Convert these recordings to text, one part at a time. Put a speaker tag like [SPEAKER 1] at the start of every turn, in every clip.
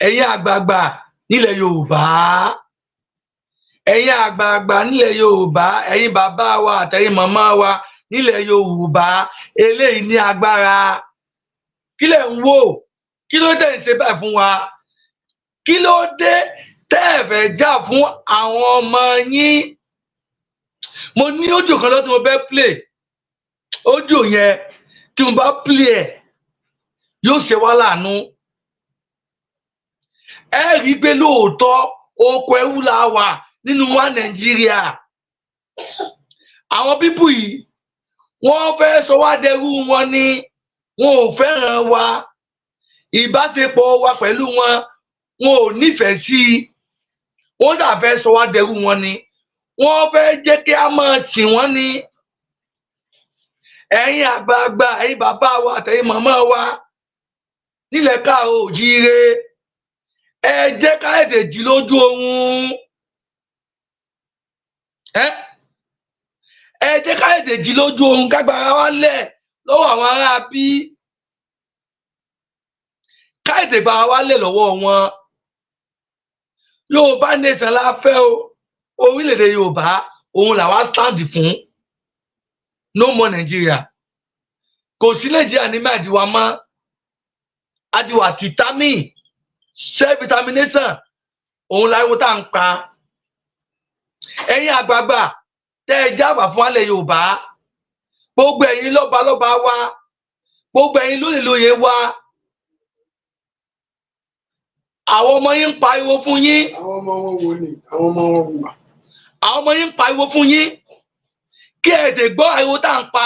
[SPEAKER 1] ẹ̀yin àgbààgbà nílẹ̀ Yorùbá ẹ̀yin àgbààgbà nílẹ̀ Yorùbá ẹ̀yin bàbá wa àtẹ̀yin màmá wa nílẹ̀ Yorùbá eléyìí ní agbára kí lẹ̀ ń wò kí ló dé ń ṣe báyìí fún wa kí ló dé tẹ́ ẹ fẹ́ jà fún àwọn ọmọ yín mo ní audio kan lọ́dún mo fẹ́ play audio yẹn tí mo bá play ẹ̀ yóò ṣe wá láàánú ẹ rí i pé lóòótọ́ oko ẹrú la wà nínú wa Nàìjíríà àwọn bíbù yìí wọ́n fẹ́ sọ wá dẹrú wọn ni wọn ò fẹ́ràn wa ìbáṣepọ̀ wa pẹ̀lú wọn wọn ò nífẹ̀ẹ́ sí i wọ́n dà fẹ́ sọ wá dẹrú wọn ni wọ́n fẹ́ jẹ́ kí a máa sìn wọ́n ni ẹ̀yin àgbààgbà ẹ̀yin bàbá wa àtẹ̀yin màmá wa nílẹ̀ káàárọ̀ oòjíire ẹ jẹ́ ká ètè jí lójú oorun ẹ jẹ́ ká ètè jí lójú oorun kágbára wa lẹ̀ lọ́wọ́ àwọn ará bí ká ètè gbára wa lẹ̀ lọ́wọ́ wọn Yorùbá nation la fẹ́ o orílẹ̀-èdè Yorùbá òun làwa stand fún no more Nigeria kò sí Nàìjíríà ní mẹ́àdíwá mọ́ àdìwà tìtámì self determination òun láriwo tá à ń pa ẹ̀yin àgbààgbà tẹ́ ẹ jábà fún alẹ́ Yorùbá gbogbo ẹ̀yin lọ́balọ́ba wa gbogbo ẹ̀yin lóyèlóyè wa àwọn ọmọ yín ń pariwo fún yín
[SPEAKER 2] àwọn ọmọ wọn wò ni àwọn ọmọ wọn wà
[SPEAKER 1] àwọn ọmọ yín ń pariwo fún yín kí ẹ tè gbọ́ ariwo tá à ń pa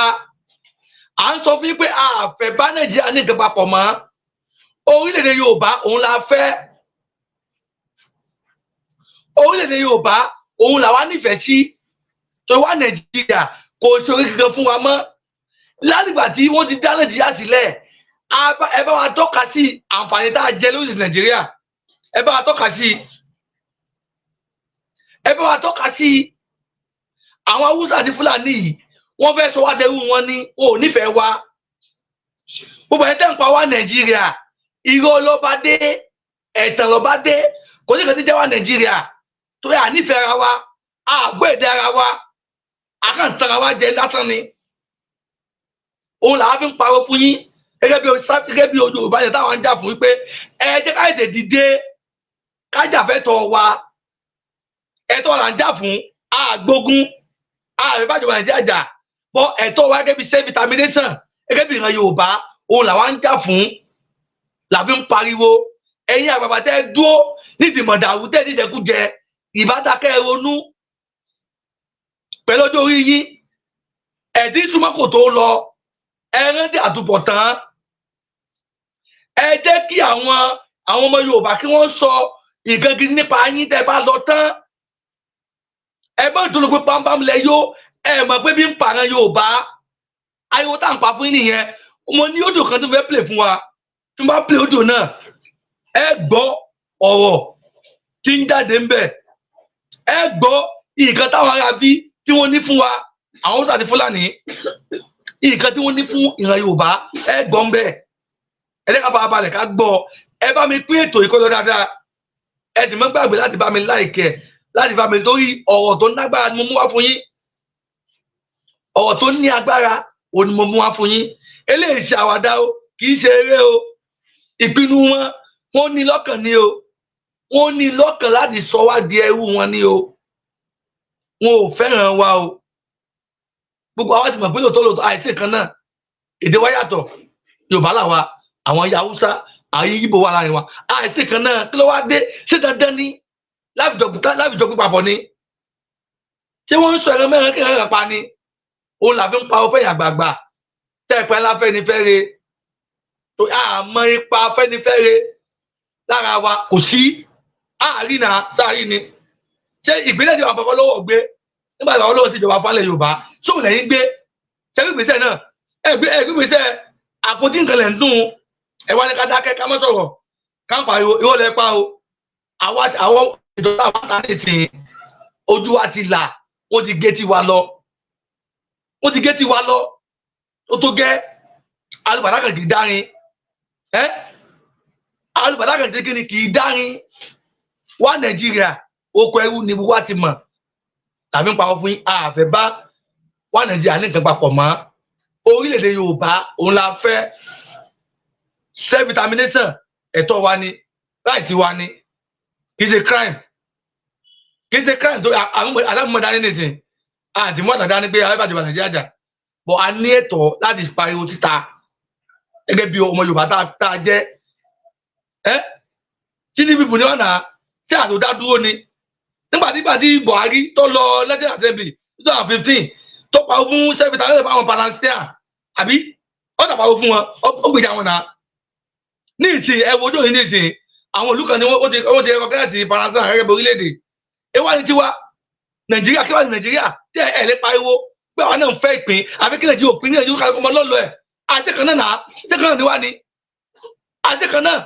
[SPEAKER 1] à ń sọ fún yín pé a fẹ́ bá Nàìjíríà ní nǹkan papọ̀ mọ́ orílẹ̀-èdè Yorùbá òun la fẹ́ orílẹ̀-èdè Yorùbá òun làwa nífẹ̀ẹ́ sí tó wá Nàìjíríà kò ṣorí kankan fún wa mọ́ látìgbà tí wọ́n ti dá Nàìjíríà sílẹ̀ ẹ bá wa tọ́ka sí àǹfààní tá a jẹ lórí Nàìjíríà ẹ bá wa tọ́ka sí ẹ bá wa tọ́ka sí àwọn Hausa àti Fúlàní yìí wọ́n fẹ́ sọ wá dẹrú wọn ní wọn ò nífẹ̀ẹ́ wa gbogbo ẹ̀ tẹ́ ń pa wá Nàìjíríà irọ́ ló bá dé ẹ̀tàn ló bá dé kò sí kan tí jẹ́ wá Nàìjíríà tó yà nífẹ̀ẹ́ ara wa àgbọ̀ èdè ara wa àkàntàn ara wa jẹ lásán ni òun làwọn fi ń pariwo fún yín gẹ́gẹ́ bí Yorùbá yẹn táwọn ń jà fún wípé ẹ jẹ́ ká ètè dìde kájà fẹ́ tọ́ wa ẹ̀tọ́ là ń jà fún àgbógun àrèbájọba Nàìjíríà jà bọ́ ẹ̀tọ́ wa gẹ́gẹ́ bí self determination gẹ́gẹ́ bí ìran Yorùbá òun làwọn ń jà fún làbí ń pariwo ẹ̀yin àgbàgbà tẹ́ dúró nídìí mọ̀dàrú tẹ́ nídẹ̀kújẹ ìbádàkẹ́ ronú pẹ̀lú ọjọ́ orí yín ẹ̀dín súnmọ́ kò tó lọ ẹran dé àtúbọ̀tán ẹ jẹ́ kí àwọn ọmọ Yorùbá kí wọ́n sọ nǹkan gidi nípa yín tẹ́ bá lọ tán ẹ bá ìdúró pé pàmpám lẹ yó ẹ mọ̀ pé bí ń pààrọ̀ Yorùbá ariwo tá à ń pa fún yín nìyẹn mo ní audio kan tó fẹ́ play fún wa tí mo bá play audio náà ẹ gbọ́ ọ̀rọ̀ tí ń jáde ń bẹ̀ ẹ gbọ́ nǹkan táwọn ará bí tí wọ́n ní fún wa àwọn Hausa àti Fúlàní nǹkan tí wọ́n ní fún ìran Yorùbá ẹ gbọ́ ń bẹ̀ ẹ lẹ́ka farabalẹ̀ ká gbọ́ ẹ bá mi pín ètò ìkọlọ dáadáa ẹ sì má gbàgbé láti bá mi láìkẹ láti bá mi torí ọ̀rọ̀ tó lágbára ni mo mú wá fún yín ọ̀rọ̀ tó ní agbára òun ni mo mú wá fún yín eléyìí ṣe àwàdà o kì í ṣe eré o ìpinnu wọn ní lọ́kàn ni o wọn ní lọ́kàn láti sọ wá di ẹrú wọn ni o wọn ò fẹ́ràn wa o gbogbo àwọn ti mọ̀ pé lóòótọ́ àìsí kan náà èdè wa yàtọ̀ Yorùbá làwa àwọn Hausa àwọn Ìgbò wà láàrin wa àìsí kan náà kí ló wá dé ṣé dandan ní láfìjọ pípapọ̀ ni ṣé wọ́n ń sọ ẹran mẹ́rin kí ẹran pa ni òun làfi ń pa ọfẹ́ yàn àgbààgbà tẹ́ẹ̀pẹ́ láfẹ́nifẹ́re tó àmọ́ ipa afẹ́nifẹ́re lára wa kò sí àárín náà sáàrí ni ṣé ìgbésẹ̀ tí wọn àpapọ̀ lọ́wọ́ gbé nígbà tí wọn lọ́wọ́ sí ìjọba fálẹ̀ Yorùbá sóhun lẹ́yìn gbé ṣé ìgbésẹ̀ náà ìgbésẹ̀ àpótí nǹkan lẹ̀ ń dùn ẹ wá ní ká dákẹ́ ká má sọ̀rọ̀ ká ń pariwo ìwọ lẹ pa o àwọn ìjọba àwọn àtàlẹ́ ìsìn ojú wa ti là wọ́n ti gé tiwa lọ ó tó gẹ́ alùpàdà kan kì í dárin alùpàdà kan tẹ́ kí ni kì í dárin wá Nàìjíríà oko ẹrú ni wá ti mọ̀ tàbí ń parọ́ fún yín àfẹ́ bá wá Nàìjíríà ní nǹkan papọ̀ mọ́ orílẹ̀-èdè Yorùbá òun la fẹ́ self determination ẹ̀tọ́ wa ni right wa ni kì í ṣe crime tó àlámọ̀dá ní nìsín àti mọ́tà dání pé àwọn ìbàdàn Nàìjíríà jà bọ̀ a ní ẹ̀tọ́ láti pariwo títa gẹ́gẹ́ bí ọmọ Yorùbá tá a jẹ́ Tinubu ní ọ̀nà tí àtòdá dúró ni nígbà tí Buhari tó lọ Legislative Assembly 2015 tó pariwo fún sẹ́fìtà lẹ́yìn àwọn Palestinian àbí ó tàpariwo fún wọn ó gbèjà wọn náà ní ìsìn ẹwọ ojú òní ní ìsìn àwọn olùkọ́ ni wọ́n ti recognize Palestinian gẹ́gẹ́ bí orílẹ̀-èdè ewa ni tiwa Nàìjíríà kí wà ní Nàìjíríà tí ẹ lè pariwo pé àwọn náà ń fẹ́ ìpín àbí kí Nàìjíríà òpin ní Nàìjíríà kálukú ọmọ lọ́lọ́ ẹ̀ àti kan náà ṣé kan náà ni wá ni àti kan náà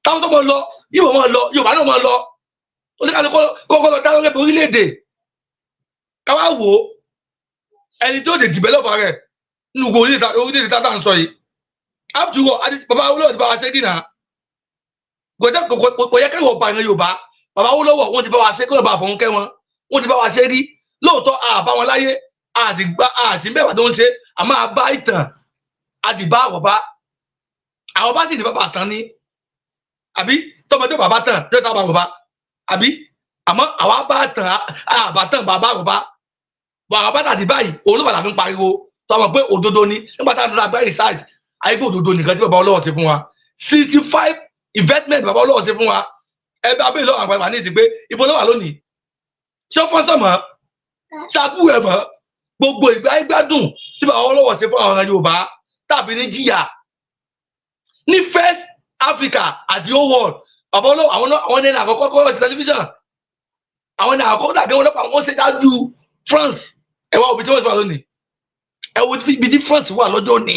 [SPEAKER 1] táwọn tó mọ lọ Ìgbò mọ lọ Yorùbá náà mọ lọ oníkálukú kọ́kọ́ lọ dáwọ́ gẹ́gẹ́ orílẹ̀-èdè káwá wò ó ẹni tó lè develop rẹ̀ nínú orílẹ̀-èdè tá à ń sọ yìí after all bàbá Awólọ́wọ̀ ti bá wa ṣe dínà kò yẹ kẹ́wọ̀ bá ìran Yorùbá bàbá Awólọ́wọ̀ wọ́n ti bá wa ṣe kí wọ́n bá fọ̀hún kẹ́ wọ́n ti bá wa ṣe rí lóòótọ́ àbá wọn láyé àti mẹ́wàá tó ń ṣe àmọ́ àbá ìtàn àdìbá àwọ̀bá sì ní bàbá tán ní àbí tọmọdé bàbá tán tó tá bàbá àbí àmọ́ àwa bá tàn àbá tán bàbá bàbá tàbí báyìí òun ló bàbá fi ń pariwo tọmọ pé òdodo ni nígbà tá a dúró àgbá research àyíkó òdodo nìkan tí bàbá Awólọ́wọ̀ ṣe fún wa 65 investment bàbá Awólọ́wọ̀ ṣe fún wa ẹgbẹ́ abẹ́rẹ́ lọ́wọ́ àgbàgbà ní ìsìn pé ibo ló wà lónìí ṣé ó fọ́nsọ̀ mọ́ ṣàbù ẹ̀ mọ́ gbogbo ìgbà ìgbádùn tí bàbá Awólọ́wọ̀ ṣe fún àwọn Yorùbá tàbí ní jìyà ní first Africa àti whole world bàbá Awólọ́wọ̀ àwọn ẹni àkọ́kọ́ kọ́ ọ̀sẹ̀ tẹlifíṣàn àwọn ẹni àkọ́kọ́ dàbí wọn lọ́pàá wọn ṣe dájú France ẹ̀wá òbí tí wọ́n ti wà lónìí ẹ̀wọ́ ibi tí France wà lọ́jọ́ òní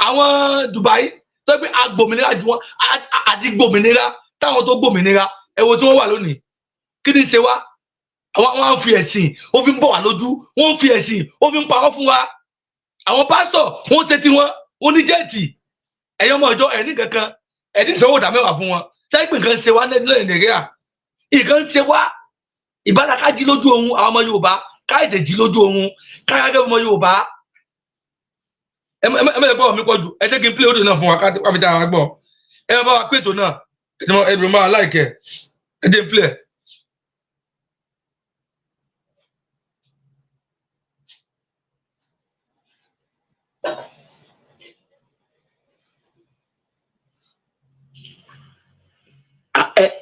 [SPEAKER 1] àwọn Dubai tó gbé agbòmìnira ju wọn àti gbòmìnira táwọn tó gbòmìnira ẹ̀wọ́ tí wọ́n wà lónìí kí ni ṣe wá àwọn fi ẹ̀sìn ó fi ń bọ̀ wá lójú wọ́n fi ẹ̀sìn ó fi ń parọ́ fún wa àwọn pásítọ̀ wọ́n ṣe tiwọn wọ́n ní jẹ́ẹ̀tì ẹ̀yọ́ ọmọ ìjọ ẹ̀ní kankan ẹ̀ní ìsanwó ìdá mẹ́wàá fún wọn sẹ́yìn nǹkan ṣe wá nílẹ̀ Nàìjíríà nǹkan ṣe wá ìbáraká jí lójú ohun àwọn ọmọ Yorùbá káyọ̀dé jí lójú ohun káyọ̀dé ọmọ Yorùbá ẹ̀mẹ́lẹ̀ gbọ́ mi pọ̀ jù ẹ jẹ́ kí n pílẹ̀ òdò náà fún wa ká fi dára wa gbọ́ ẹ bá wa pètò náà ẹ̀dùn máa láìkẹ́ ẹ jẹ́ n pílẹ̀.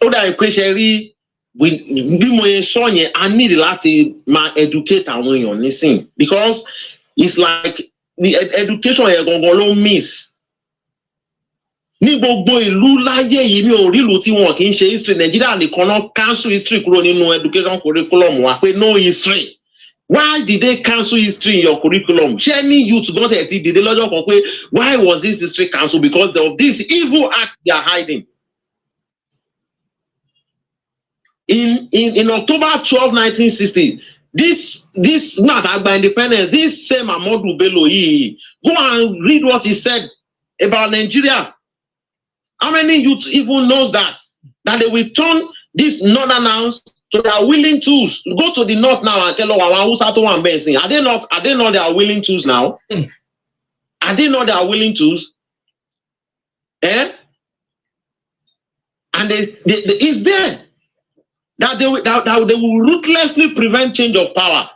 [SPEAKER 3] Ó dàbí pé ṣe rí bí mo yẹ sọ yẹn a need láti máa educate àwọn èèyàn nísìn because it's like the education yẹn gangan ló miss ní gbogbo ìlú láyé yìí mi ò rí ìlú tí wọn kì í ṣe history Nàìjíríà nìkan náà cancel history kúrò nínú education curriculum wa pé no history why did they cancel history in your curriculum ṣé ní youth gbọ́dọ̀ ẹ̀ ti dìde lọ́jọ́ kan pé why was this history cancelled because of this evil act they are hiding. In October 12, 1960, this not Agba independence, this same Ahmadu Bello, go and read what he said about Nigeria. How many youth even knows that they will turn these northerners to their willing tools? Go to the north now and tell Hausa to one best thing. Are they not their willing tools now? Are they not their willing tools? And it's there. That they will ruthlessly prevent change of power.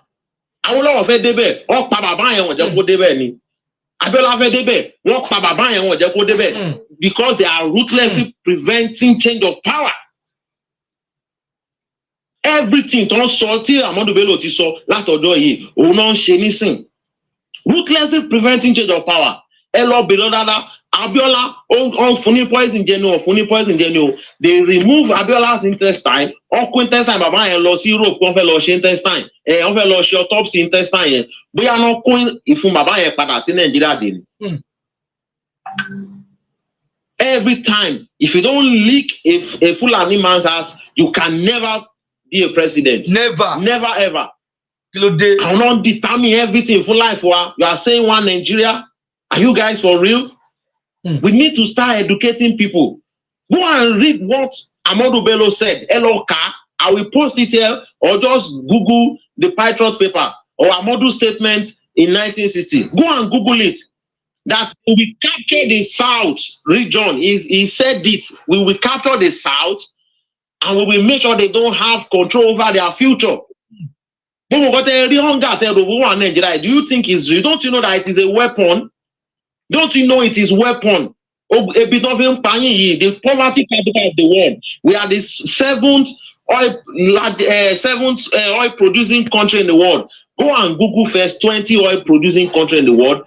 [SPEAKER 3] Awólọ́wọ̀ fẹ́ débẹ̀, wọ́n pa bàbá yẹn wọ́n jẹ́ kó débẹ̀ ni. Abíọ́lá fẹ́ débẹ̀, wọ́n pa bàbá yẹn wọ́n jẹ́ kó débẹ̀. Because they are ruthlessly preventing change of power. Everything tó ń sọ tí Ahmadu Bello ti sọ látọ̀dọ̀ yìí, òun náà ń ṣe nísìn. Ruthlessly preventing change of power. Ẹ lọ bèrè dáadáa. Abiola on funny poison genuine. They remove Abiola's intestine. Intestine bàbá yẹn lọ sí Europe wọ́n fẹ́ lọ ṣe intestine. Wọ́n fẹ́ lọ ṣe autopsy intestine yẹn. Bóyá náà kó ìfun bàbá yẹn padà sí Nàìjíríà dé ni. Every time, if you don't leak a Fulani man's house, you can never be a president. Never ever. I will not determine everything for life. You are saying one Nigeria. Are you guys for real? We need to start educating people. Go and read what Amadou Bello said. LOK. I will post it here, or just Google the Patriot paper or Amadou's statement in 1960. Go and Google it. That we will capture the South region. He said it. We will capture the South and we will make sure they don't have control over their future. Do you think don't you know that it is a weapon? Don't you know it is weapon? The poverty capital of the world. We are the seventh oil producing country in the world. Go and Google first 20 oil producing country in the world.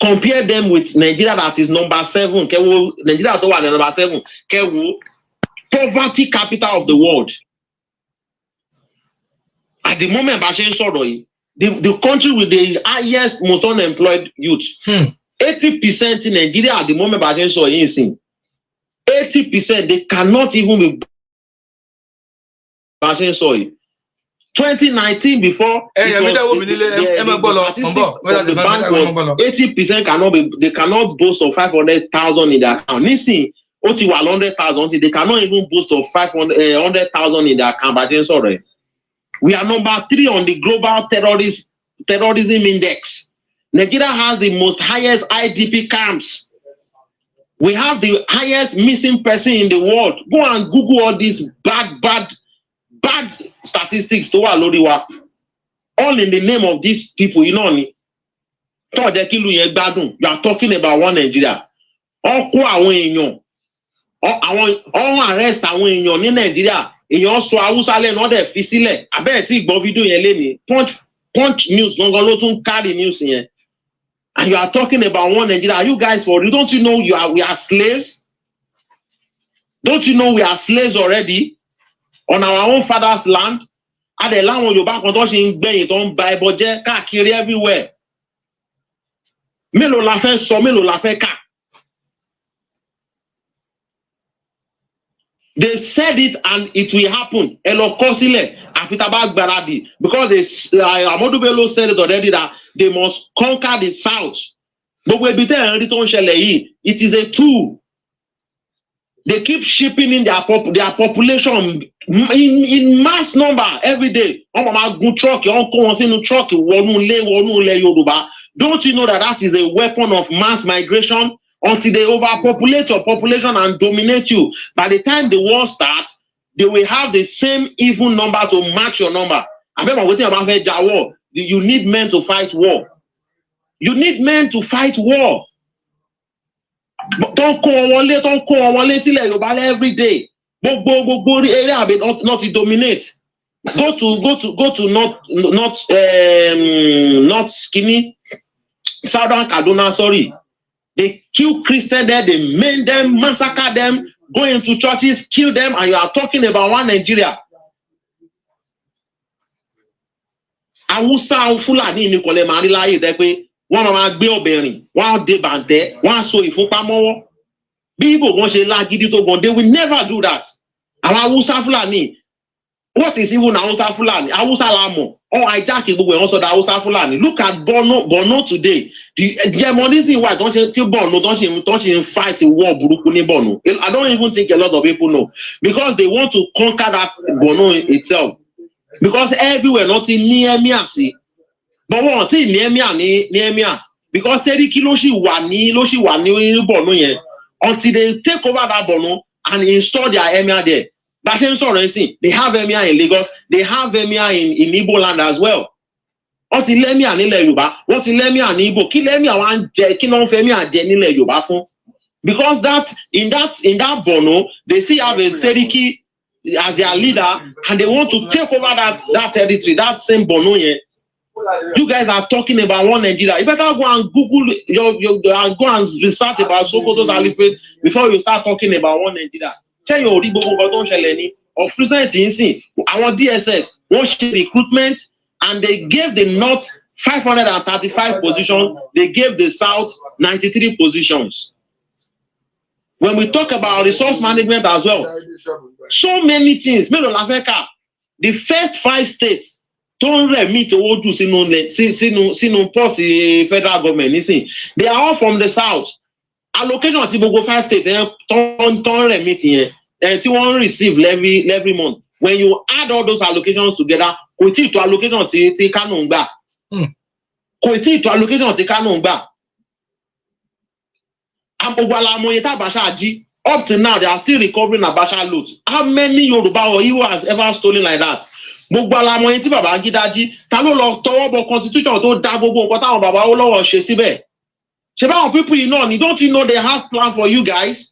[SPEAKER 3] Compare them with Nigeria that is number 7. Nigeria to number 7. Poverty capital of the world. At the moment, the country with the highest most unemployed youth. 80% in Nigeria at the moment, 80%, they cannot even be 2019 before the bank was 80% cannot be, they cannot boast of 500,000 in their account. Listen, 100,000, they cannot even boast of 100,000 in their account. We are number 3 on the global terrorism index. Nigeria has the most highest IDP camps. We have the highest missing person in the world. Go and Google all these bad statistics to all in the name of these people. You know me. You are talking about one Nigeria. All arrest in Nigeria. So Hausa there fisile. I bet video Punch news, carry news here. And you are talking about one Nigeria. Are you guys for real? Don't you know we are slaves? Don't you know we are slaves already on our own father's land? At the land where you back on touching on Bible carry everywhere. Melo Làfé so melo Làfé ka. They said it and it will happen. Because Amadou Bello said it already that they must conquer the South. But it is a tool. They keep shipping in their population in mass number every day. Don't you know that is a weapon of mass migration? Until they overpopulate your population and dominate you. By the time the war starts, they will have the same even number to match your number. I remember waiting about war. You need men to fight war. You need men to fight war. But don't call one every day. Go area not to dominate. Go to not skinny Southern Kaduna, sorry. They kill Christians there, they maim them, massacre them, go into churches, kill them, and you are talking about one Nigeria. Hausa Fúlàní ní kọ̀lẹ́ máa rí láyé tẹ́ pé wọ́n máa gbé obìnrin, wọ́n dé bàǹtẹ́, wọ́n so ìfúnpá mọ́wọ́. Bí Igbo gan ṣe lágídí tó gan, they will never do that. Àwọn Hausa Fúlàní, what is even Hausa Fúlàní? Hausa la mọ̀. Oh, I jack it, but we also the Hausa Fulani. Look at Borno today. The Germanism, why don't you Borno? Don't you fight a war? Borno. I don't even think a lot of people know because they want to conquer that Borno itself. Because everywhere, not in near me, see. But one thing near me, because Seriki Loshi Wani Borno yet until they take over that Borno and install their emir there. They have emir in Lagos, they have emir in Igbo land as well. What's the emir in Yoruba? What's the emir in Igbo? Kill emir one kill emir in Yoruba. Because that in that Borno, they still have a Seriki as their leader, and they want to take over that territory, that same Borno here. You guys are talking about one Nigeria. You better go and Google go and research about Sokoto's Caliphate before you start talking about one Nigeria. Tell your Igbo don't share any of Christianity. Our DSS wants recruitment, and they gave the North 535 positions. They gave the South 93 positions. When we talk about resource management as well, so many things. The first 5 states Don't remit owó jù sínú pọ́ọ̀sì federal government nísìn. They are all from the south. Allocation ti gbogbo 5 states ton remit yẹn tí wọ́n receive every month. When you add all those allocations together, kò tí ì tó allocation tí Kano ń gbà. Kò tí ì tó allocation tí Kano ń gbà. Gbogbo alamoye tí Abacha jí. Up to now, they are still recovering Abacha loot. How many Yoruba or Igbo has ever stolen like that? Gbogbo alamoye tí Babangida jí, ta ló lọ tọwọ́ bọ constitution tó dá gbogbo nǹkan táwọn bàbá Awólọ́wọ̀ ṣe síbẹ̀. Ṣé báwọn people yìí náà ni, don't you know they have plan for you guys?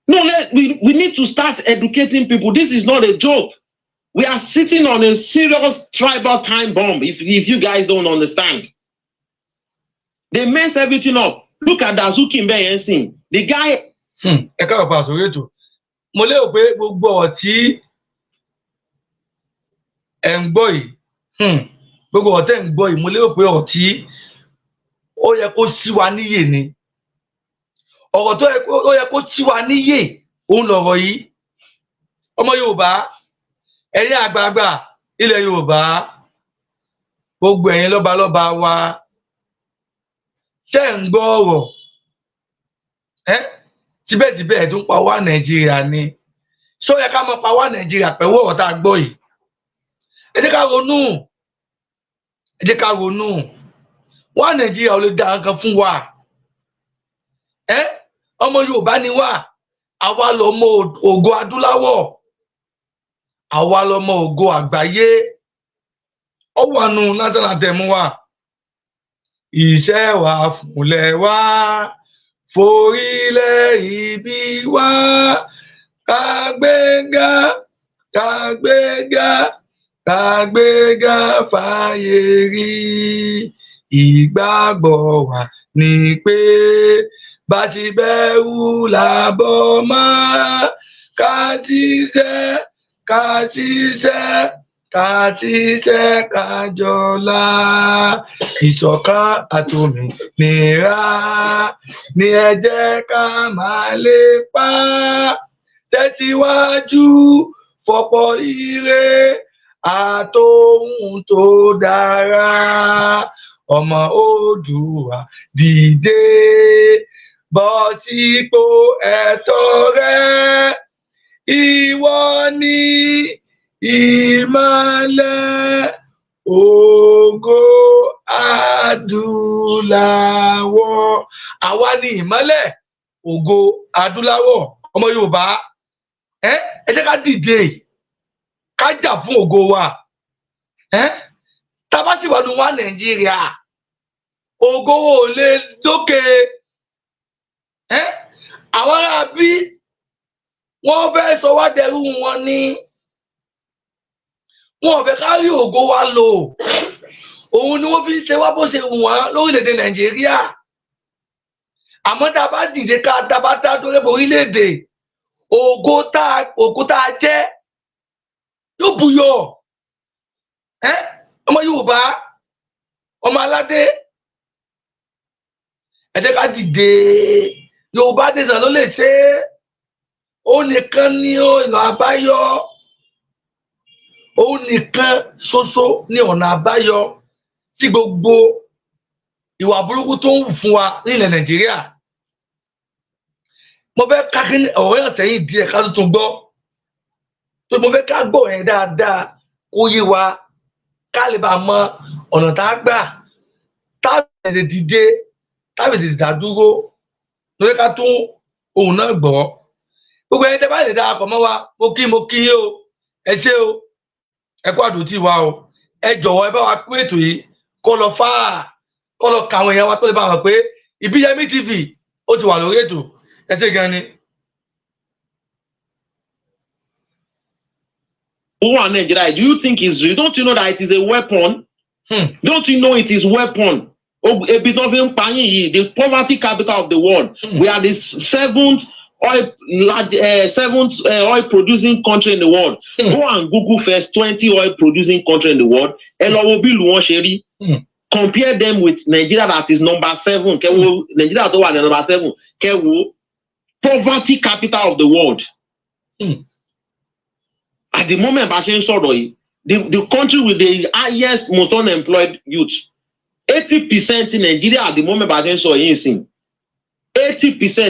[SPEAKER 3] No, we need to start educating people. This is not a joke. We are sitting on a serious tribal time bomb if you guys don't understand. They messed everything up. Look at Dazuki Mbeyensin. The guy.
[SPEAKER 1] Ẹ káàbọ̀ pa àsórí ètò. Mo lérò pé gbogbo ọ̀rọ̀ tí ẹ̀ ń gbọ́ yìí, gbogbo ọ̀rọ̀ tẹ́ ń gbọ́ yìí, mo lérò pé ọ̀rọ̀ tí ó yẹ kó sí wa níyè ni. Ọ̀rọ̀ tó yẹ kó sí wa níyè òun lọ̀rọ̀ yìí. Ọmọ Yorùbá, ẹ̀yin àgbààgbà ilẹ̀ Yorùbá, gbogbo ẹ̀yin lọ́balọ́ba wa, ṣé ń gbọ́ ọ̀rọ̀? Síbẹ̀síbẹ̀ ẹ̀ tún pa wá Nàìjíríà ni. Ṣó yẹ ká máa pa wá Nàìjíríà pẹ̀lú ọ̀rọ̀ tá a gbọ́ yìí? Ẹ jẹ́ ká ronú. Ẹ jẹ́ ká ronú. Wá Nàìjíríà ò lè dá nǹkan fún wa. Ọmọ Yorùbá ni wá. Àwa lọmọ ògo adúláwọ̀. Àwa lọmọ ògo àgbáyé. Ó wà nù national anthem wa. Iṣẹ́ wa fúnlẹ̀ wa, forílẹ̀ ibi wa, kàgbéga, kàgbéga, kàgbéga fàyè rí. Ìgbàgbọ́ wa ni pé bàṣìbẹ̀rù làbọ̀ mọ́, ká ṣiṣẹ́, ká ṣiṣẹ́. Kàṣiṣẹ́ kájọlá, ìṣọ̀kan àtòmìnira ni ẹ jẹ́ ká máa lépa. Tẹ̀síwájú fọ̀pọ̀ ire àtòhun tó dára. Ọmọ Oòduà dìde, bọ́ sípò ẹ̀tọ́ rẹ. Ìwọ ni ìmọ́lẹ̀ ògo adúláwọ̀. Àwa ni ìmọ́lẹ̀ ògo adúláwọ̀. Ọmọ Yorùbá, ẹ jẹ́ ká dìde, ká jà fún ògo wa. Tá bá sì wà nù wá Nàìjíríà, ògo ò lè dókè. Àwọn ará bí wọ́n fẹ́ sọ wá dẹrú wọn ni. Wọn ò fẹ́ ká rí ògo wa lò. Òun ni wọ́n fi ń ṣe wá bó ṣe wù wọ́n lórílẹ̀‐èdè Nàìjíríà. Àmọ́ tá a bá dìde ká tá a bá dá tó lẹ́bọ̀ orílẹ̀‐èdè, ògo tá a jẹ́ yóò buyọ. Ọmọ Yorùbá, ọmọ aládé, ẹ jẹ́ ká dìde. Yorùbá nation ló lè ṣe é. Ó nìkan ní ọ̀nà àbáyọ. Òun nìkan ṣoṣo ní ọ̀nà àbáyọ sí gbogbo ìwà burúkú tó ń wù fún wa nílẹ̀ Nàìjíríà. Mo fẹ́ ká kí ọ̀rọ̀ yàn sẹ́yìn díẹ̀ ká tuntun gbọ́. Tó mo fẹ́ ká gbọ́ yẹn dáadáa kó yé wa, ká lè bá mọ ọ̀nà tá a gbà, tá a lè dìde, tá a lè dìde dúró, lórí ká tún ohun náà gbọ́. Gbogbo ẹni tẹ́ bá lè darapọ̀ mọ́ wa, mo kí yín o, ẹ ṣé o. Ẹ kú àdúrótì wa o. Ẹ jọ̀wọ́ ẹ bá wa pín ètò yìí kó lọ fáà, kó lọ ka àwọn èèyàn wa tó lè bá wọn pé Ìbíyẹmí TV ó ti wà lórí ètò. Ẹ ṣé gan ni.
[SPEAKER 3] Nigeria, do you think it's real? Don't you know that it is a weapon? Don't you know it is weapon? The poverty capital of the world. We are the seventh oil producing country in the world. Go and Google first 20 oil producing country in the world. Compare them with Nigeria that is number 7. Nigeria to number 7. Poverty capital of the world. At the moment, the country with the highest, most unemployed youth, 80% in Nigeria at the moment, 80%,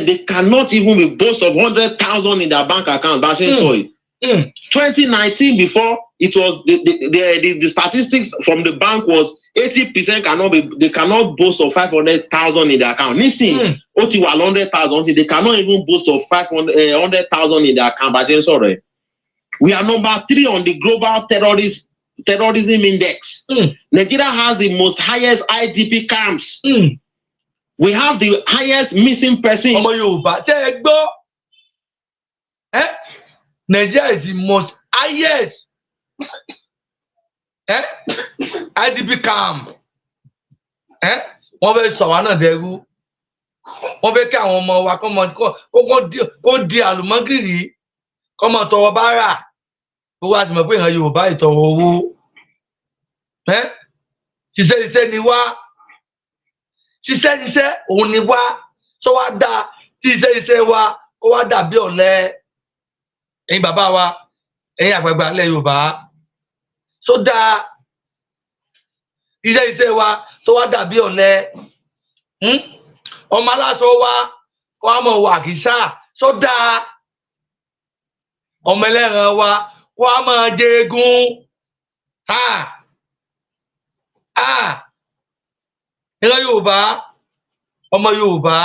[SPEAKER 3] they cannot even be boast of 100,000 in their bank account. 2019, before it was the statistics from the bank was 80% they cannot boast of 500,000 in their account. Listen, 100,000, they cannot even boast of 100,000 in their account. We are number 3 on the global terrorism index. Nigeria has the most highest IDP camps. We have the highest missing person.
[SPEAKER 1] Nigeria is the most highest IDP camp. Wọ́n fẹ́ sọ wá náà dẹrú. Wọ́n fẹ́ kí àwọn ọmọ wa kó di àlùmọ́gìrì kó mọ tọrọ bárà. Owó àti mọ̀ pé ìran Yorùbá ìtọrọ owó. Ṣiṣẹ́ ni wá. Ṣiṣẹ́ òun ni wá. Sọ wá dá tí iṣẹ́ wa kó wá dàbí ọ̀lẹ. Ẹ̀yin bàbá wa, ẹ̀yin àgbààgbà ilẹ̀ Yorùbá. Sọ dá iṣẹ́ wa tó wá dàbí ọ̀lẹ. Ọmọ aláṣọ wa kó wá mọ̀ wọ àkísà. Sọ dá ọmọ ẹlẹ́ran wa kó wá mọ̀ jẹgun. Ìran Yorùbá, ọmọ Yorùbá,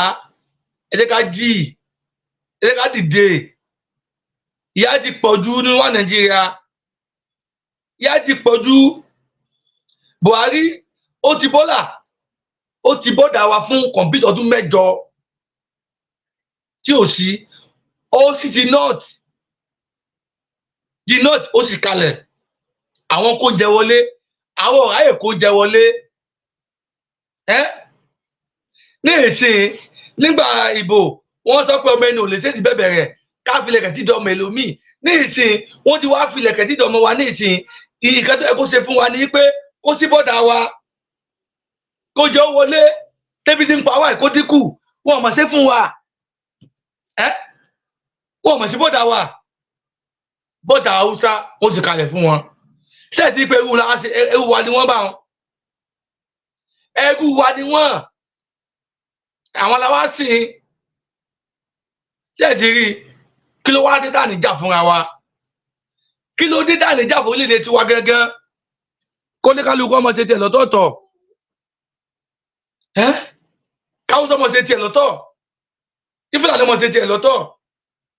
[SPEAKER 1] ẹ jẹ́ ká jí, ẹ jẹ́ ká dìde. Ìyà ti pọ̀jù nínú wa Nàìjíríà. Ìyà ti pọ̀jù. Buhari ó ti bọ́dà wa fún kọ̀mpútà ọdún 8 tí ò sí. Ó sì ti north ó sì kalẹ̀. Àwọn kó jẹ wọlé, àwọn ọ̀ráyè kó jẹ wọlé. Ní ìsìn nígbà ìbò wọ́n sọ pé ọmọ ẹni ò lè ṣe ti bẹ̀rẹ̀ ká filẹ̀ kẹ̀ tíjọ ọmọ ẹlòmíì. Ní ìsìn wọ́n ti wá filẹ̀ kẹ̀ tíjọ ọmọ wa. Ní ìsìn ìkan tó yẹ kó ṣe fún wa ni pé kó sí bọ́dà wa kó jọ wọlé tẹ́bí tí ń pa wá kó dínkù. Wọ́n mọ̀ sí fún wa. Wọ́n mọ̀ sí bọ́dà wa. Bọ́dà Hausa wọ́n sì kalẹ̀ fún wọn. Ṣé ti pé ewu wa ni wọ́n bá wọn? Ẹrú wa ni wọ́n. Àwọn làwa sìn. Ṣé ti rí kí ló wá dé dá níjà fúnra wa? Kí ló dé dá níjà fún orílẹ̀-èdè tiwa gangan? Kó ní kálukú ọmọ ṣe tiẹ̀ lọ́tọ̀ọ̀tọ̀. Káwùsọ ọmọ ṣe tiẹ̀ lọ́tọ̀. Tí Fúlàní ọmọ ṣe tiẹ̀ lọ́tọ̀.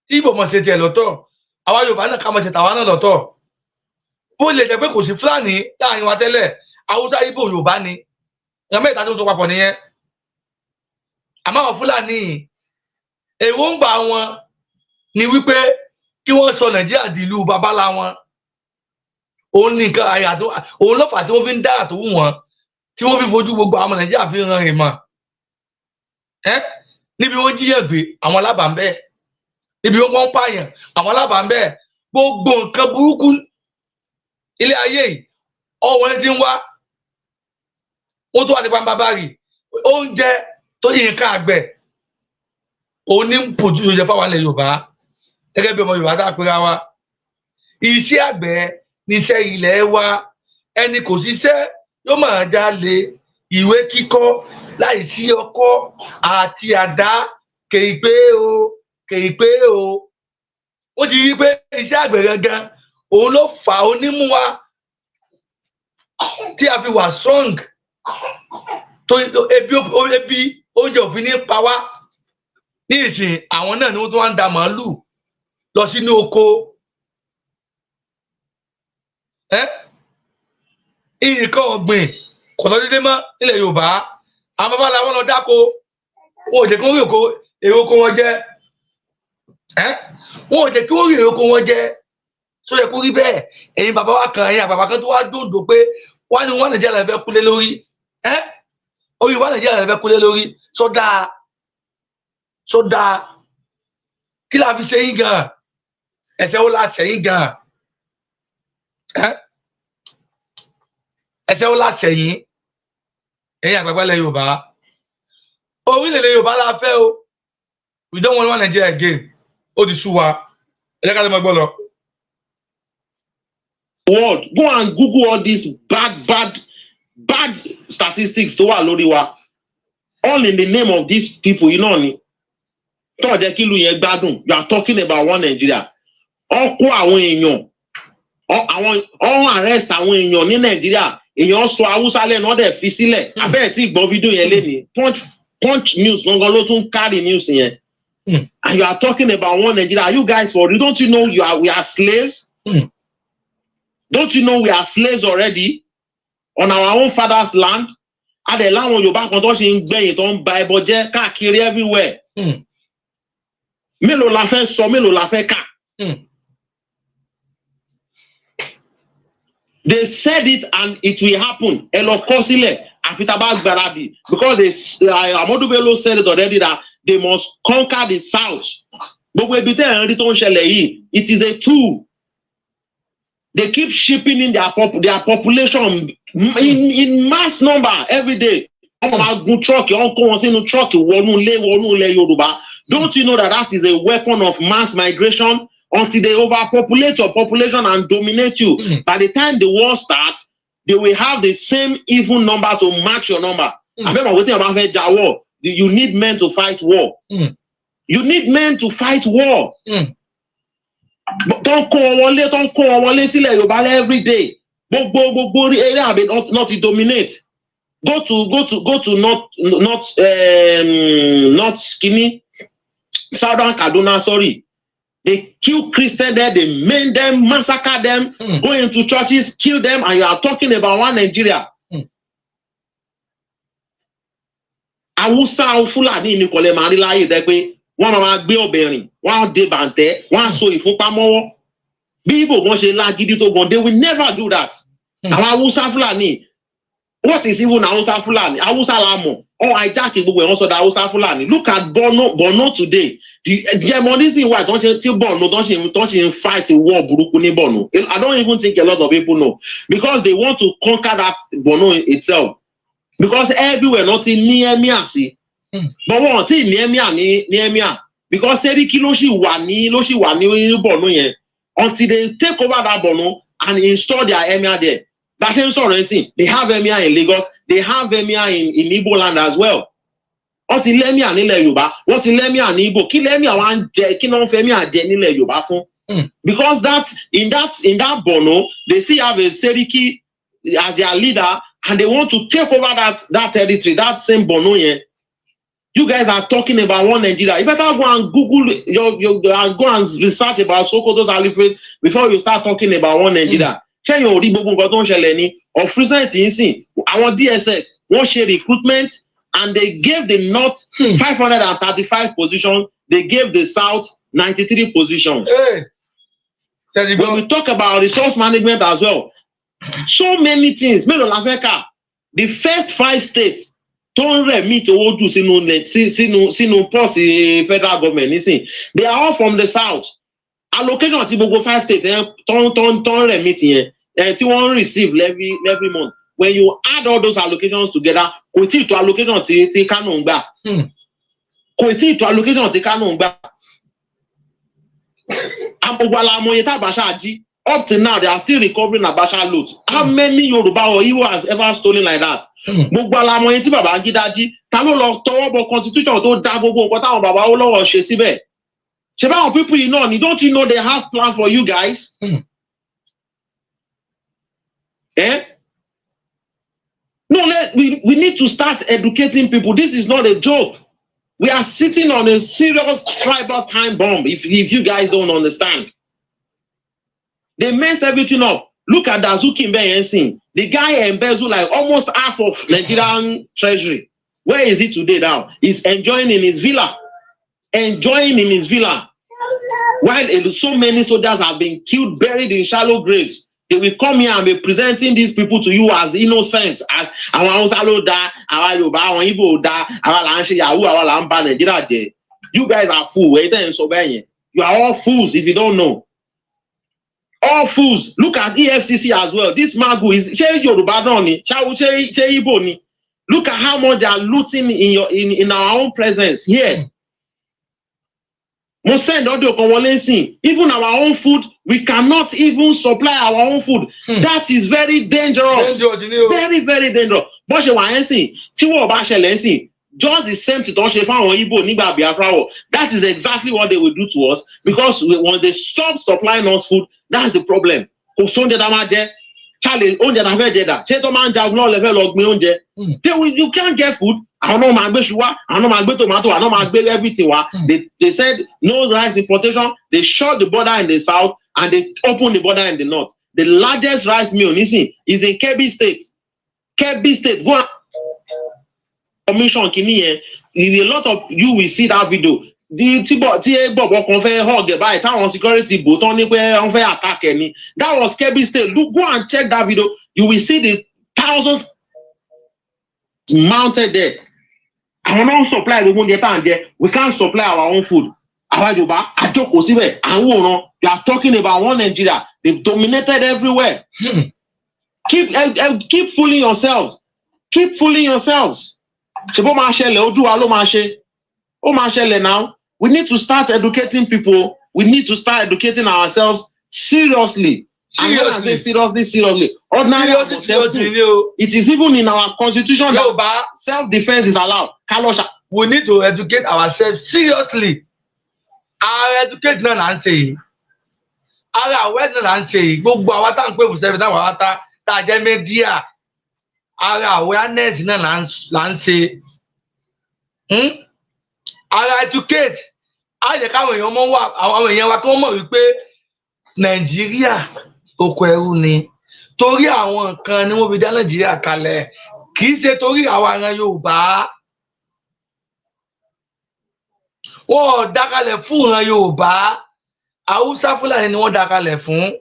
[SPEAKER 1] Tí Ìgbò ọmọ ṣe tiẹ̀ lọ́tọ̀. Àwa Yorùbá náà ká mọ̀ ṣe tàwa náà lọ́tọ̀. Bó lè jẹ́ pé kò sí Fúlàní láàrin wa tẹ́lẹ̀, Hausa, Ìgbò, Yorùbá ni. Ìran mẹ́ta tó ń so papọ̀ nìyẹn. Àmọ́ àwọn Fúlàní èròǹgbà wọn ni wípé kí wọ́n sọ Nàìjíríà di ìlú babalá wọn. Òun ní nǹkan àyà tó òun ló fà tí wọ́n fi ń dára tó wù wọ́n, tí wọ́n fi fojú gbogbo àwọn Nàìjíríà fi ran ìmọ̀. Níbi wọ́n jíyàn gbé àwọn alábàámbẹ́, níbi wọ́n pààyàn àwọn alábàámbẹ́. Gbogbo nǹkan burúkú ilé ayé yìí ọwọ́ ẹ̀ ti ń wá. Wọ́n tó wà ní pàmbábárì oúnjẹ tó yí nǹkan àgbẹ̀ òun ní pòjú oúnjẹ fáwọn ilẹ̀ Yorùbá gẹ́gẹ́ bí ọmọ Yorùbá tá a pera wa. Iṣẹ́ àgbẹ̀ níṣẹ́ ilẹ̀ wa. Ẹni kò ṣiṣẹ́ yóò máa jalè. Ìwé kíkọ́ láìsí ọkọ́ àti àdá kèèpé o. Wọ́n ti rí pé iṣẹ́ àgbẹ̀ gangan òun ló fà onímú wa tí a fi wà strong. Ebi oúnjẹ òfin ní pa wá. Ní ìsìn àwọn náà ni wọ́n tó wá ń da màálù lọ sínú oko. Nǹkan ọ̀gbìn kò lọ dédé mọ́ nílẹ̀ Yorùbá. Àwọn bàbá làwọn lọ dáko. Wọn ò jẹ́ kí wọ́n rí èrè oko wọn jẹ. Wọn ò jẹ́ kí wọ́n rí èrè oko wọn jẹ. Sọ yẹ kó rí bẹ́ẹ̀. Ẹ̀yin bàbá wa kan, ẹ̀yin àgbàgbà kan tó wá dòdò pé wọ́n ní wọ́n Nàìjíríà lè fẹ́ kúlé lórí. Orí wa Nàìjíríà lè fẹ́ kúlé lórí. Sọ dáa. Kí la fi ṣe yín gan? Ẹ̀ṣẹ̀ wo la ṣẹ̀ yín gan? Ẹ̀ṣẹ̀ wo la ṣẹ̀ yín? Ẹ̀yin àgbàgbà ilẹ̀ Yorùbá. Orílẹ̀-èdè Yorùbá la fẹ́ o. We don't want Nigeria again. Ó ti sú wa. Ẹ jẹ́ ká lè mọ gbọ́ lọ.
[SPEAKER 3] world. Go and Google all these bad statistics to wa lórí wa. All in the name of these people, you know ni. Tó jẹ́ kí ìlú yẹn gbádùn. You are talking about one Nigeria. Ó kó àwọn èèyàn. Ó arrest àwọn èèyàn ní Nigeria. Èèyàn sọ Hausa lẹ́nu ó dẹ̀ fi sílẹ̀. Abẹ́ tí gbọ́ fídíò yẹn lénìí. Punch news gangan ló tún carry news yẹn. And you are talking about one Nigeria. Are you guys for real? Don't you know we are slaves? Don't you know we are slaves already on our own father's land? Adé láwọn Yorùbá kan tó ṣe ń gbẹ̀yìn tó ń ba ẹbọ jẹ́ káàkiri everywhere. Mélòó la fẹ́ sọ, mélòó la fẹ́ kà? They said it and it will happen. Ẹ lọ kọ sílẹ̀ àfi tá bá gbáradì because Amadu Bello said it already that they must conquer the south. Gbogbo ibi tẹ́ ẹ̀ ń rí tó ń ṣẹlẹ̀ yìí, it is a tool. They keep shipping in their population in mass number every day. Wọ́n máa gun truck, wọ́n kó wọn sínú truck wọnú ilẹ̀ Yorùbá. Don't you know that is a weapon of mass migration until they overpopulate your population and dominate you? By the time the war starts, they will have the same even number to match your number. Àbẹ̀mọ̀ wetin about fẹ́ jà war? You need men to fight war. You need men to fight war. Don't kó wọn wọlé sílẹ̀ Yorùbá every day. Gbogbo area àbí not to dominate. Go to not skinny Southern Kaduna, sorry. They kill Christians there, they maim them, massacre them, go into churches, kill them, and you are talking about one Nigeria. Hausa Fúlàní ní kò lè máa rí láyé dẹ́ pé wọ́n máa gbé obìnrin, wọ́n dé bàǹtẹ́, wọ́n so ìfúnpá mọ́wọ́. Bí Igbo wọ́n ṣe lágídí tó gan, they will never do that. Àwọn Hausa Fúlàní, what is even Hausa Fúlàní? Hausa la mọ̀. Oh, hijack gbogbo wọn sọ da Hausa Fúlàní. Look at Borno today. The hegemonism why don't you Borno don't you fight a war burúkú ní Borno? I don't even think a lot of people know because they want to conquer that Borno itself. Because everywhere nothing ní emir sí. But wọ́n ti ní emir ní emir because Seriki ló sì wà ní Borno yẹn until they take over that Borno and install their emir there. That same sort of thing. They have emir in Lagos. They have emir in Igbo land as well. Wọ́n ti lẹ́mìà nílẹ̀ Yorùbá, wọ́n ti lẹ́mìà ní Igbo. Kí lẹ́mìà wá ń jẹ, kí náà ń fẹ́ mìà jẹ nílẹ̀ Yorùbá fún? Because in that Borno, they still have a Seriki as their leader, and they want to take over that territory, that same Borno yẹn. You guys are talking about one Nigeria. You better go and Google, go and research about Sokoto's Alifate before you start talking about one Nigeria. Ṣé yóò rí gbogbo nǹkan tó ń ṣẹlẹ̀ ní of recent yìí sìn àwọn DSS wọ́n ṣe recruitment and they gave the north 535 positions, they gave the south 93 positions. When we talk about resource management as well, so many things. Mélòó la fẹ́ kà? The first 5 states tó ń remit owó jù sínú pọ́ọ̀sì federal government nísìn, they are all from the south. Allocation ti gbogbo 5 states tó remit yẹn tí wọ́n receive every month. When you add all those allocations together, kò tí ì tó allocation tí Kano ń gbà. Kò tí ì tó allocation tí Kano ń gbà. Àmọ̀gbàlà àmọ̀yẹ tá Abacha jí. Up to now, they are still recovering Abacha loot. How many Yoruba or Igbo has ever stolen like that? Gbogbo àmọ̀yẹ tí Babangida jí, ta ló lọ tọwọ́ bọ constitution tó dá gbogbo nǹkan táwọn bàbá ó lọ́wọ́ ṣe síbẹ̀? Ṣé báwọn people yìí náà ni? Don't you know they have plan for you guys? No, we need to start educating people. This is not a joke. We are sitting on a serious tribal time bomb if you guys don't understand. They messed everything up. Look at Dazuki Mbeyensin. The guy embezzled like almost half of Nigerian treasury. Where is he today now? He's enjoying in his villa. While so many soldiers have been killed, buried in shallow graves. They will come here and be presenting these people to you as innocent, as àwọn Hausa ló dá, àwọn Yorùbá, àwọn Igbo dá, àwọn là ń ṣe Yahoo, àwọn là ń ba Nigeria jẹ́. You guys are fools. You are all fools if you don't know. All fools. Look at EFCC as well. This Magu is ṣé Yorùbá náà ni, ṣé Igbo ni. Look at how much they are looting in our own presence here. Mo send audio kan wọlé nsìn. Even our own food, we cannot even supply our own food. That is very dangerous. Very, very dangerous. Bó ṣe wà yẹn sìn, tí wọ́n bá ṣẹlẹ̀ sìn, just the same thing tó ń ṣe fáwọn Igbo nígbà Biafra war. That is exactly what they will do to us because when they stop supplying us food, that's the problem. Kò sóúnjẹ tá a máa jẹ. Charlie, oúnjẹ tá a fẹ́ jẹ dà. Ṣé tó máa ń jagun náà lè fẹ́ lọ gbin oúnjẹ? You can't get food. Àwọn náà máa gbé ṣu wá, àwọn náà máa gbé tomato, àwọn náà máa gbé everything wá. They said no rice importation. They shut the border in the south and they opened the border in the north. The largest rice mill nísìn is in Kebbi State. Kebbi State. Go and commission kìíní yẹn. A lot of you will see that video. Tí bọ̀bọ̀ kan fẹ́ hug ẹ̀ báyìí táwọn security bò tán ní pé wọ́n fẹ́ attack ẹ̀ ni. That was Kebbi State. Look, go and check that video. You will see the thousands mounted there. Àwọn náà ń supply gbogbo oúnjẹ tá à ń jẹ. We can't supply our own food. Àwa Yorùbá àjókòó síbẹ̀ à ń wòran. You are talking about one Nigeria. They've dominated everywhere. Keep fooling yourselves. Keep fooling yourselves. Ṣé bó máa ṣẹlẹ̀ ojú wa ló máa ṣe? Ó máa ṣẹlẹ̀ now. We need to start educating people. We need to start educating ourselves seriously. And when I say seriously. Ordinary it is even in our constitution that self-defense is allowed.
[SPEAKER 1] We need to educate ourselves seriously. Our educate náà là ń ṣe yìí. Ara àwẹ̀ náà là ń ṣe yìí. Gbogbo àwa tá à ń pè fún táwọn àwa tá a jẹ́ mẹ́díà. Ara awareness náà là ń ṣe. Ara educate. Á yẹ káwọn èèyàn mọ̀ wá àwọn èèyàn wa kí wọ́n mọ̀ wípé Nàìjíríà oko ẹrú ni. Torí àwọn nǹkan ni wọ́n fi dá Nàìjíríà kalẹ̀. Kì í ṣe torí àwa ará Yorùbá. Wọ́n dá kalẹ̀ fún ìran Yorùbá. Hausa Fúlàní ni wọ́n dá kalẹ̀ fún.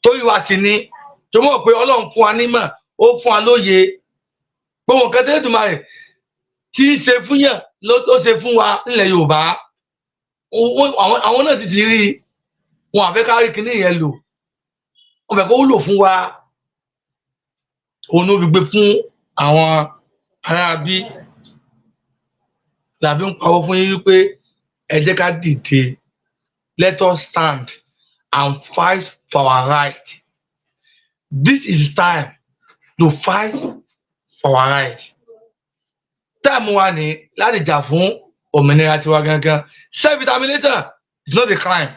[SPEAKER 1] Torí wa sì ni. Tó mọ̀ pé Ọlọ́run fún wa nímọ̀, ó fún wa lóye. Gbogbo nǹkan tẹ́lẹ̀ tó máa rẹ̀ tí í ṣe fún yàn ló ṣe fún wa nílẹ̀ Yorùbá. Àwọn náà ti rí wọn àfẹ́ ká rí kinní yẹn lò. Wọ́n fẹ́ kó wúlò fún wa. Òun ló fi gbé fún àwọn ará bí. Làbí ń pawọ́ fún yín wípé ẹ jẹ́ ká dìde. Let us stand and fight for our right. This is time to fight for our right. Time wa ni láti jà fún òmìnira tiwa gangan. Self-determination is not a crime.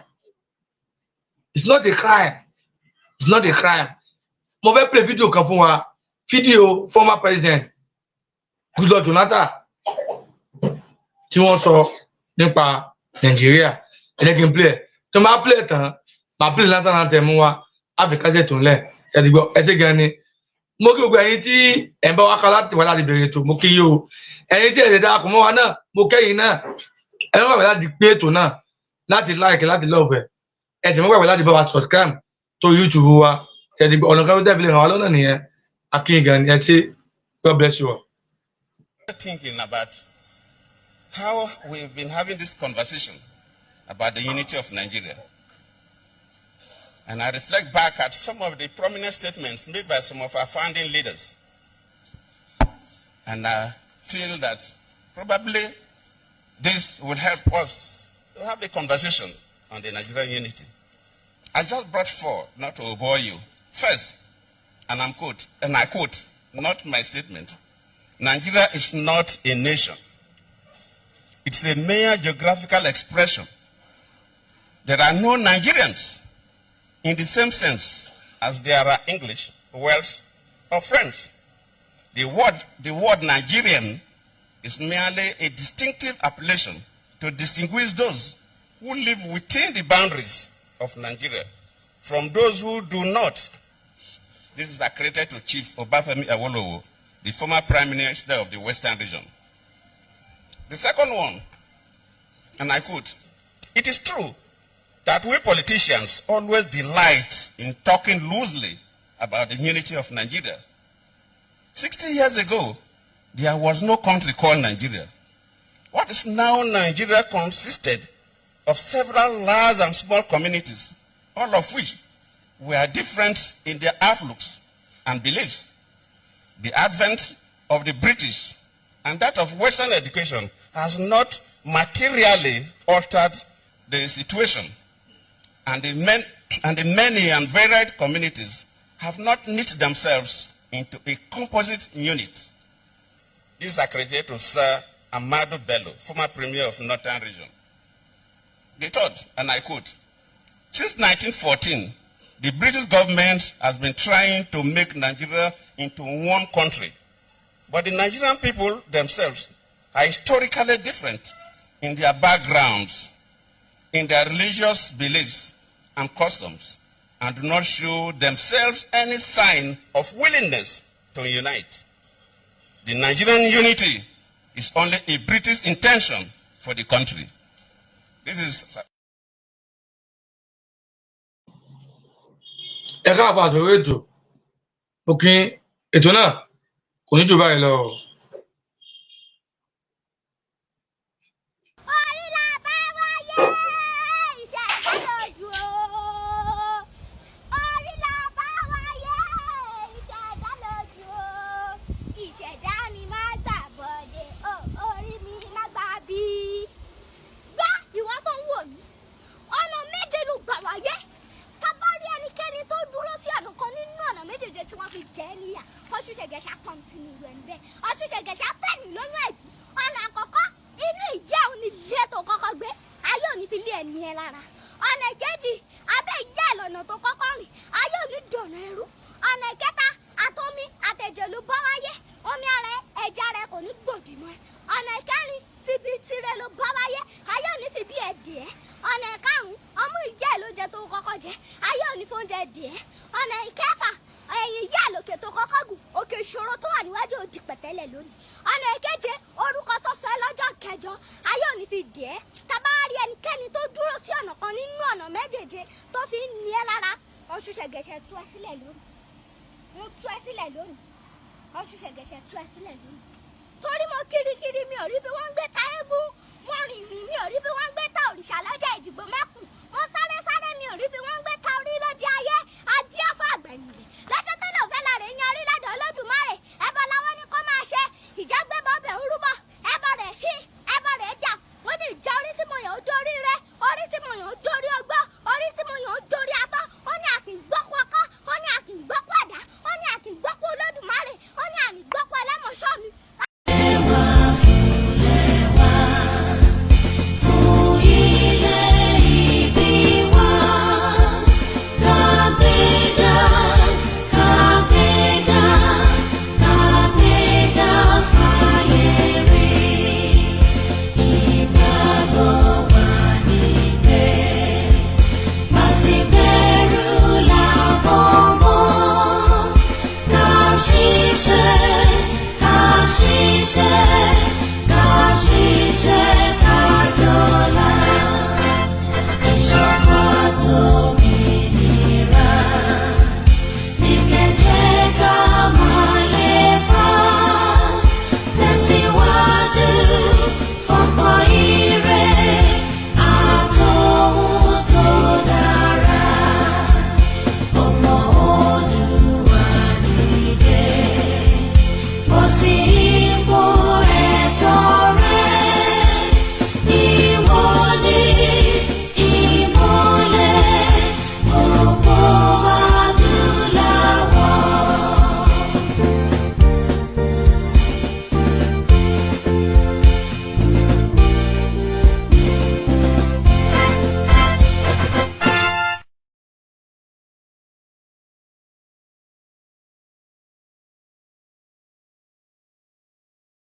[SPEAKER 1] It's not a crime. It's not a crime. Mo fẹ́ play video kan fún wa. Video former president Goodluck Jonathan tí wọ́n sọ nípa Nàìjíríà. Ẹ jẹ́ kí n play ẹ̀. Tó máa play tán, máa play lásán náà tẹ̀ mú wa. Áfíríkà ṣètò ńlẹ̀. Ṣèdígbọ́ ẹ ṣé gan ni. Mo kí gbogbo ẹ̀yin tí ẹ̀ ń bá wa ká láti wá láti bẹ̀rẹ̀ ètò. Mo kí yín o. Ẹ̀yin tí ẹ̀ lè darapọ̀ mọ́ wa náà, mo kẹ́yìn náà. Ẹ má gbàgbé láti pé ètò náà, láti like, láti love ẹ̀. Ẹ sì má gbàgbé láti bá wa subscribe tó YouTube wa. Ṣèdígbọ́ ọ̀nà kan tó dẹ́bi lè ràn wá lọ́nà nìyẹn. Akin gan ni ẹ ṣé. God bless you all.
[SPEAKER 4] Thinking about how we've been having this conversation about the unity of Nigeria. And I reflect back at some of the prominent statements made by some of our founding leaders. And I feel that probably this will help us to have a conversation on the Nigerian unity. I just brought four, not to bore you. First, and I quote, not my statement, Nigeria is not a nation. It's a mere geographical expression. There are no Nigerians in the same sense as there are English, Welsh, or French. The word Nigerian is merely a distinctive appellation to distinguish those who live within the boundaries of Nigeria from those who do not. This is accredited to Chief Obafemi Awolowo, the former Prime Minister of the Western region. The second one, and I quote, it is true that we politicians always delight in talking loosely about the unity of Nigeria. 60 years ago, there was no country called Nigeria. What is now Nigeria consisted of several large and small communities, all of which were different in their outlooks and beliefs. The advent of the British and that of Western education has not materially altered the situation and the many and varied communities have not knit themselves into a composite unit. This I credit to Sir Amadou Bello, former Premier of Northern Region. They thought, and I quote, since 1914, the British government has been trying to make Nigeria into one country. But the Nigerian people themselves are historically different in their backgrounds, in their religious beliefs and customs, and do not show themselves any sign of willingness to unite. The Nigerian unity is only a British intention for the country. This is...
[SPEAKER 1] ẹ káàbọ̀ àsọ̀rọ̀ ètò òkè ètò náà kò ní jù báyìí lọ.
[SPEAKER 5] orí la bá wáyé ìṣẹ̀dá lójú o. orí la bá wáyé ìṣẹ̀dá lójú o. ìṣẹ̀dá mi máa gbà bọ̀dé orí mi máa gbà bí. gbá ìwọ tó ń wò mí ọ̀nà méje ló gbà wáyé. tabari ẹnikẹ́ni tó dúró sí ọ̀nà kan nínú ọ̀nà méjèèjì tí wọ́n fi jẹ́ níyà Ọ̀ṣun Ṣẹ̀gẹ̀ṣà pọ̀n sínú ìwé ń bẹ́ Ọ̀ṣun Ṣẹ̀gẹ̀ṣà pẹ̀lú lóyún ẹ̀bí ọ̀nà àkọ́kọ́ inú ìyá òní ilé tó kọ́kọ́ gbé ayé òní fi lé ẹ̀mí ẹ lára ọ̀nà ìkejì abẹ́ ìyá ẹ̀ lọ́nà tó kọ́kọ́ rìn ayé òní dọ̀nà ẹrú ọ̀nà ìkẹta àtọ́mí àtẹ̀jẹ̀ ló bọ́ wáyé omi ara ẹja rẹ kò ní gbòdì mọ́ ẹ ọ̀nà ìkẹrin tíbi tirẹ̀ ló bọ́ wáyé ayé òní fi bí ẹ̀ dì ẹ́ ọ̀nà ìkarùn-ún ọmú ìyá ẹ̀ ló jẹ tó kọ́kọ́ jẹ ayé òní fóúnjẹ dì ẹ́ ọ̀nà ìkẹfà ẹ̀yìn ìyá lòkè tó kọ́kọ́ gùn òkè ìṣòro tó wà níwájú òdì pẹ̀tẹ́lẹ̀ lónìí ọ̀nà ìkeje orúkọ tó sọ ẹ́ lọ́jọ́ kẹjọ ayé òní fi dì ẹ́ tábà rí ẹnikẹ́ni tó dúró sí ọ̀nà kan nínú ọ̀nà méjèèje tó fi ń ní ẹ́ lára Ọ̀ṣun Ṣẹ̀gẹ̀ṣà tú ẹ sílẹ̀ lónìí ń tú ẹ sílẹ̀ lónìí Ọ̀ṣun Ṣẹ̀gẹ̀ṣà tú ẹ sílẹ̀ lónìí torí mo kirikiri mi ò rí bí wọ́n ń gbé ta eégún wọ́n rìnrìn mi ò rí bí wọ́n ń gbé ta òrìṣà lọ́jà Èjìgbò mẹ́kùn mo sáré mi ò rí bí wọ́n ń gbé ta orí lóde ayé ajé afọ àgbẹ̀yìn